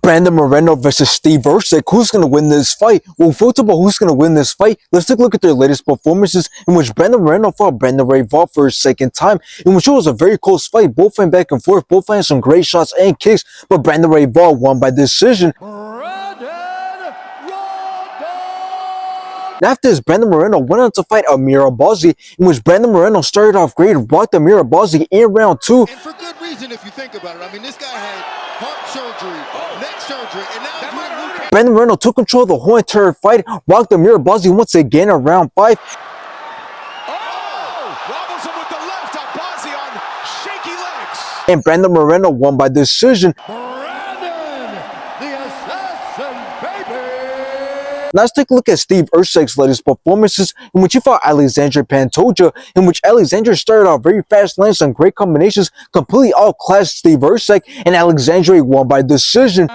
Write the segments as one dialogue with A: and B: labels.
A: Brandon Moreno versus Steve Erceg. Who's going to win this fight? Well, first of all, who's going to win this fight? Let's take a look at their latest performances, in which Brandon Moreno fought Brandon Royval for a second time, in which it was a very close fight, both fighting back and forth, both fighting some great shots and kicks, but Brandon Royval won by decision. After this, Brandon Moreno went on to fight Amir Albazi, in which Brandon Moreno started off great, rocked Amir Albazi in round 2.
B: And for good reason, if you think about it. I mean, this guy had heart surgery, neck surgery, and now he's doing new.
A: Brandon Moreno took control of the whole entire fight, rocked Amir Albazi once again in round 5.
B: Wobbles him with the left, Albazi on shaky legs.
A: And Brandon Moreno won by decision. Now let's take a look at Steve Erceg's latest performances, in which he fought Alexandre Pantoja, in which Alexandre started off very fast, landing some great combinations, completely outclassed Steve Erceg, and Alexandre won by decision.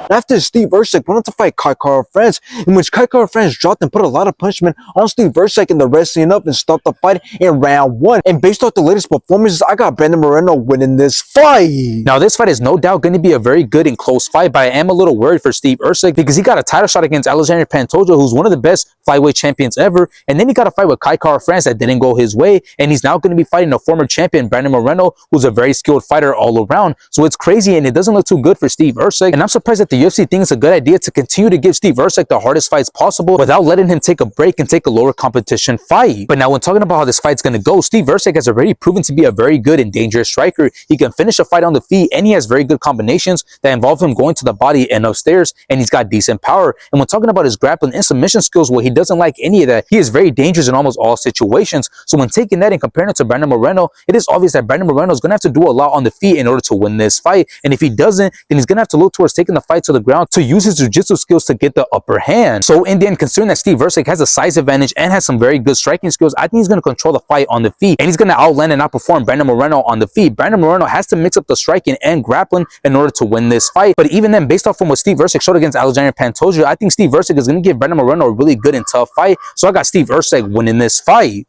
A: After Steve Erceg went on to fight Kai France, in which Kai France dropped and put a lot of punishment on Steve Erceg in the wrestling up and stopped the fight in round 1. And based off the latest performances, I got Brandon Moreno winning this fight.
C: Now, this fight is no doubt going to be a very good and close fight, but I am a little worried for Steve Erceg because he got a title shot against Alexandre Pantoja, who's one of the best flyweight champions ever, and then he got a fight with Kai France that didn't go his way, and he's now going to be fighting a former champion, Brandon Moreno, who's a very skilled fighter all around. So it's crazy, and it doesn't look too good for Steve Erceg, and I'm surprised that the UFC thinks it's a good idea to continue to give Steve Erceg the hardest fights possible without letting him take a break and take a lower competition fight. But now, when talking about how this fight's going to go, Steve Erceg has already proven to be a very good and dangerous striker. He can finish a fight on the feet, and he has very good combinations that involve him going to the body and upstairs, and he's got decent power. And when talking about his grappling and submission skills, well, he doesn't like any of that. He is very dangerous in almost all situations. So when taking that and comparing it to Brandon Moreno, it is obvious that Brandon Moreno is going to have to do a lot on the feet in order to win this fight. And if he doesn't, then he's going to have to look towards taking the fight to the ground to use his jiu-jitsu skills to get the upper hand. So in the end, considering that Steve Erceg has a size advantage and has some very good striking skills, I think he's going to control the fight on the feet, and he's going to outland and outperform Brandon Moreno on the feet. Brandon Moreno has to mix up the striking and grappling in order to win this fight. But even then, based off from what Steve Erceg showed against Alexandre Pantoja, I think Steve Erceg is going to give Brandon Moreno a really good and tough fight. So I got Steve Erceg winning this fight.